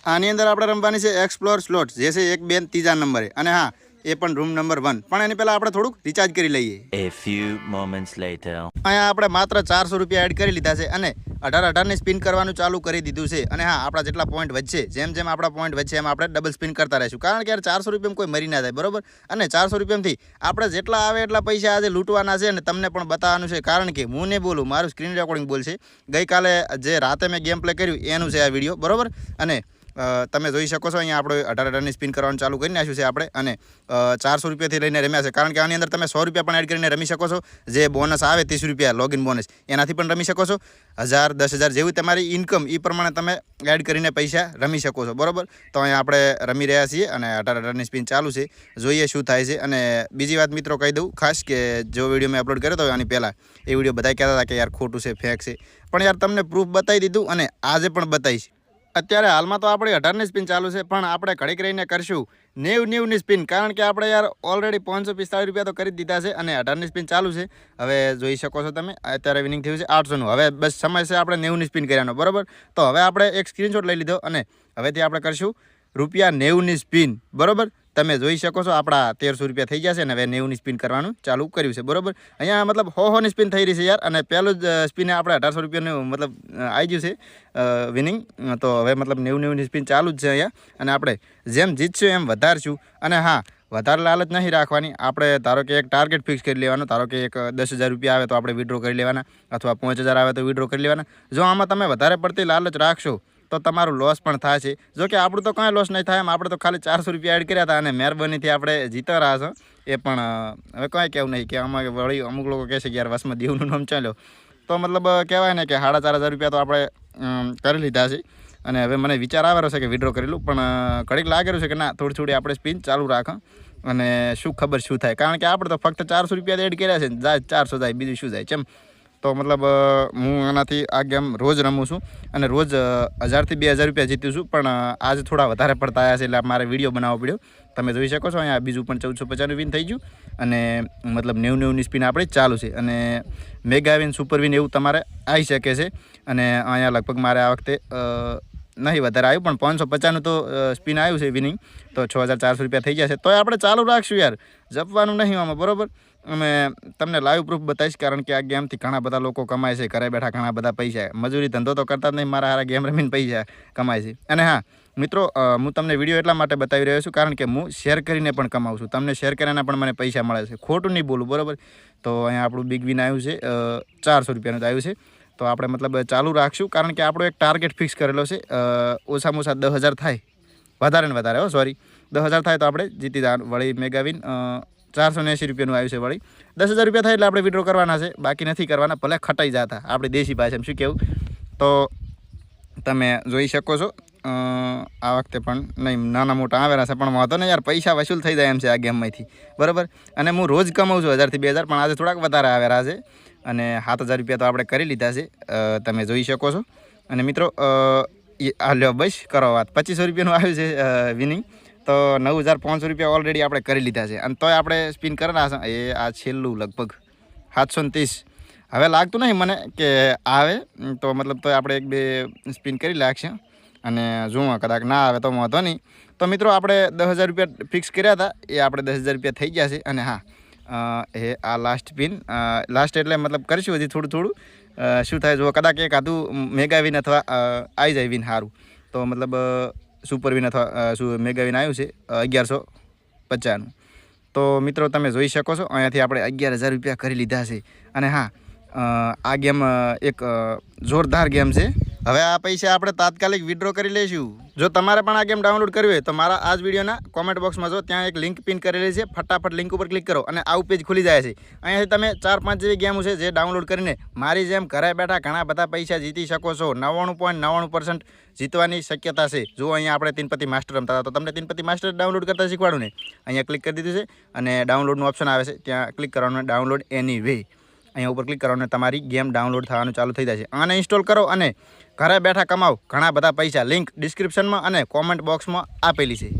આની અંદર આપણે રમવાની છે એક્સપ્લોર સ્લોટ, જે છે 1, 2, 3 નંબરે, અને હા એ પણ રૂમ નંબર 1. પણ એની પહેલાં આપણે થોડુંક રિચાર્જ કરી લઈએ. A few moments later. અહીંયા આપણે માત્ર 400 રૂપિયા એડ કરી લીધા છે અને 18 સ્પિન કરવાનું ચાલુ કરી દીધું છે. અને હા, આપણા જેટલા પોઈન્ટ વધશે, જેમ જેમ આપણા પોઈન્ટ વધશે એમ આપણે ડબલ સ્પિન કરતા રહીશું, કારણ કે યાર 400 રૂપિયામાં કોઈ મરી ના જાય, બરોબર. અને 400 રૂપિયામાંથી આપણે જેટલા આવે એટલા પૈસા આજે લૂંટવાના છે અને તમને પણ બતાવવાનું છે, કારણ કે હું નહીં બોલું, મારું સ્ક્રીન રેકોર્ડિંગ બોલશે. ગઈકાલે જે રાતે મેં ગેમ પ્લે કર્યું એનું છે આ વિડીયો, બરોબર. અને તમે જોઈ શકો છો અહીંયા આપણે 18 સ્પિન કરવાનું ચાલુ કરી નાખ્યું છે આપણે, અને 400 રૂપિયાથી લઈને રમ્યા છે, કારણ કે આની અંદર તમે 100 રૂપિયા પણ એડ કરીને રમી શકો છો. જે બોનસ આવે 30 રૂપિયા લોગિન બોનસ, એનાથી પણ રમી શકો છો. 1000, 10,000 જેવી તમારી ઇન્કમ એ પ્રમાણે તમે એડ કરીને પૈસા રમી શકો છો, બરોબર. તો અહીંયા આપણે રમી રહ્યા છીએ અને 18 સ્પિન ચાલુ છે, જોઈએ શું થાય છે. અને બીજી વાત મિત્રો કહી દઉં ખાસ, કે જો વિડીયો મેં અપલોડ કર્યો હતો આની પહેલાં, એ વિડીયો બધા કહેતા હતા કે યાર ખોટું છે, ફેક છે, પણ યાર તમને પ્રૂફ બતાવી દીધું અને આજે પણ બતાવીશ. અત્યારે હાલમાં તો આપણે 18 સ્પિન ચાલુ છે, પણ આપણે ઘડીક રહીને કરશું 90 સ્પિન, કારણ કે આપણે યાર ઓલરેડી 545 રૂપિયા તો કરી દીધા છે અને 18 સ્પિન ચાલુ છે. હવે જોઈ શકો છો તમે, અત્યારે વિનિંગ થયું છે 800નું. હવે બસ સમય છે આપણે 90 સ્પિન કર્યાનો, બરોબર. તો હવે આપણે એક સ્ક્રીનશોટ લઈ લીધો અને હવેથી આપણે કરશું ₹90 સ્પિન, બરોબર. તમે જોઈ શકો છો આપણા 1300 રૂપિયા થઈ જશે અને હવે 90 સ્પિન કરવાનું ચાલુ કર્યું છે, બરોબર. અહીંયા મતલબ 100 સ્પિન થઈ રહી છે યાર, અને પહેલું જ સ્પિને આપણે 1800 રૂપિયાનું મતલબ આવી ગયું છે વિનિંગ. તો હવે મતલબ 90 સ્પિન ચાલુ જ છે અહીંયા, અને આપણે જેમ જીતશું એમ વધારશું. અને હા, વધારે લાલચ નહીં રાખવાની. આપણે ધારો કે એક ટાર્ગેટ ફિક્સ કરી લેવાનો, ધારો કે એક 10,000 રૂપિયા આવે તો આપણે વિડ્રો કરી લેવાના, અથવા 5,000 આવે તો વિડ્રો કરી લેવાના. જો આમાં તમે વધારે પડતી લાલચ રાખશો તો તમારું લોસ પણ થાય છે. જો કે આપણું તો કાંઈ લોસ નહીં થાય, એમ આપણે તો ખાલી 400 રૂપિયા એડ કર્યા હતા અને મહેરબાનીથી આપણે જીતવા રહ્યા છો. એ પણ હવે કાંઈ કહેવું નહીં કે આમાં વળી અમુક લોકો કહે છે કે યાર વસમાં દેવનું નામ ચાલ્યો, તો મતલબ કહેવાય ને કે 4,500 રૂપિયા તો આપણે કરી લીધા છે. અને હવે મને વિચાર આવેલો છે કે વિડ્રો કરી લઉં, પણ ઘડીક લાગેલું છે કે ના, થોડી થોડી આપણે સ્પિન ચાલુ રાખો અને શું ખબર શું થાય, કારણ કે આપણે તો ફક્ત 400 રૂપિયા એડ કર્યા છે, જાય 400 જાય, બીજું શું જાય ચેમ. તો મતલબ હું એનાથી આ ગેમ રોજ રમું છું અને રોજ 1000 થી 2000 રૂપિયા જીતું છું, પણ આજે થોડા વધારે પડતા આવ્યા છે એટલે મારે વિડીયો બનાવવો પડ્યો. તમે જોઈ શકો છો અહીંયા બીજું પણ 1450 વિન થઈ ગયું, અને મતલબ 90 સ્પિન આપણે ચાલુ છે, અને મેગા વિન, સુપર વિન એવું તમારે આવી શકે છે. અને અહીંયા લગભગ મારે આ વખતે નહીં વધારે આવ્યું, પણ 550નું તો સ્પિન આવ્યું છે વિનિંગ, તો 6400 રૂપિયા થઈ જશે. તો આપણે ચાલુ રાખશું યાર, જપવાનું નહીં આમાં, બરોબર. અમે તમને લાઈવ પ્રૂફ બતાવીશ, કારણ કે આ ગેમથી ઘણા બધા લોકો કમાય છે, ઘરે બેઠા ઘણા બધા પૈસા, મજૂરી ધંધો તો કરતા જ નહીં, મારા હારા ગેમ રમીને પૈસા કમાય છે. અને હા મિત્રો, હું તમને વિડીયો એટલા માટે બતાવી રહ્યો છું કારણ કે હું શેર કરીને પણ કમાઉં છું, તમને શેર કર્યાના પણ મને પૈસા મળે છે, ખોટું નહીં બોલું, બરોબર. તો અહીંયા આપણું બિગ વિન આવ્યું છે, 400 રૂપિયાનું આવ્યું છે. તો આપણે મતલબ ચાલુ રાખશું, કારણ કે આપણો એક ટાર્ગેટ ફિક્સ કરેલો છે, ઓછામાં ઓછા 10,000 થાય, વધારે ને વધારે, સોરી 10,000 થાય તો આપણે જીતી જવાનું. વળી મેગા વિન 480 રૂપિયાનું આવ્યું છે, વળી 10,000 રૂપિયા થાય એટલે આપણે વિડ્રો કરવાના છે, બાકી નથી કરવાના, ભલે ખટાઈ જતા, આપણી દેશી ભાષામાં શું કહેવું. તો તમે જોઈ શકો છો આ વખતે પણ નહીં, નાના મોટા આવેલા છે, પણ વાંધો નહીં યાર, પૈસા વસૂલ થઈ જાય એમ છે આ ગેમમાંથી, બરાબર. અને હું રોજ કમાઉં છું 1000 થી 2000, પણ આજે થોડાક વધારે આવેલા છે, અને 7,000 રૂપિયા તો આપણે કરી લીધા છે, તમે જોઈ શકો છો. અને મિત્રો આ લ્યો બસ કરો વાત, 2500 રૂપિયાનું આવ્યું છે વિનિંગ, તો 9,500 રૂપિયા ઓલરેડી આપણે કરી લીધા છે. અને તોય આપણે સ્પિન કરવાના છે, એ આ છેલ્લું લગભગ 730. હવે લાગતું નહીં મને કે આવે, તો મતલબ તો આપણે 1-2 સ્પિન કરી લાગશે, અને જોવા કદાચ ના આવે તો વાંધો નહીં. તો મિત્રો આપણે 10,000 રૂપિયા ફિક્સ કર્યા હતા, એ આપણે 10,000 રૂપિયા થઈ ગયા છે. અને હા, એ આ લાસ્ટ સ્પિન, લાસ્ટ એટલે મતલબ કરીશું હજી થોડું થોડું, શું થાય જો કદાચ એક આધું મેગા વિન અથવા આવી જાય વિન સારું, તો મતલબ સુપર વિન અથવા શું મેગા વિન આવ્યું છે 1150નું. તો મિત્રો તમે જોઈ શકો છો અહીંયાથી આપણે 11,000 રૂપિયા કરી લીધા છે. અને હા, આ ગેમ એક જોરદાર ગેમ છે. હવે આ પૈસા આપણે તાત્કાલિક વિડ્રો કરી લઈશું. જો તમારે પણ આ ગેમ ડાઉનલોડ કરવી હોય તો મારા આ જ વિડીયોના કોમેન્ટ બોક્સમાં જો ત્યાં એક લિંક પિન કરેલી છે, ફટાફટ લિંક ઉપર ક્લિક કરો અને આવું પેજ ખુલી જાય છે. અહીંયાથી તમે 4-5 જેવી ગેમો છે જે ડાઉનલોડ કરીને મારી જેમ ઘરે બેઠા ઘણા બધા પૈસા જીતી શકો છો. 99.99% જીતવાની શક્યતા છે. જો અહીંયા આપણે તીનપતિ માસ્ટર રમતા હતા તો તમને તીનપતિ માસ્ટર ડાઉનલોડ કરતા શીખવાડું ને, અહીંયા ક્લિક કરી દીધું છે અને ડાઉનલોડનું ઓપ્શન આવે છે, ત્યાં ક્લિક કરવાનું, ડાઉનલોડ એની વે અહીંયા ઉપર ક્લિક કરવાનું, તમારી ગેમ ડાઉનલોડ થવાનું ચાલુ થઈ જશે. આને ઇન્સ્ટોલ કરો અને ઘરે બેઠા કમાઓ ઘણા બધા પૈસા. લિંક ડિસ્ક્રિપ્શનમાં અને કોમેન્ટ બોક્સમાં આપેલી છે.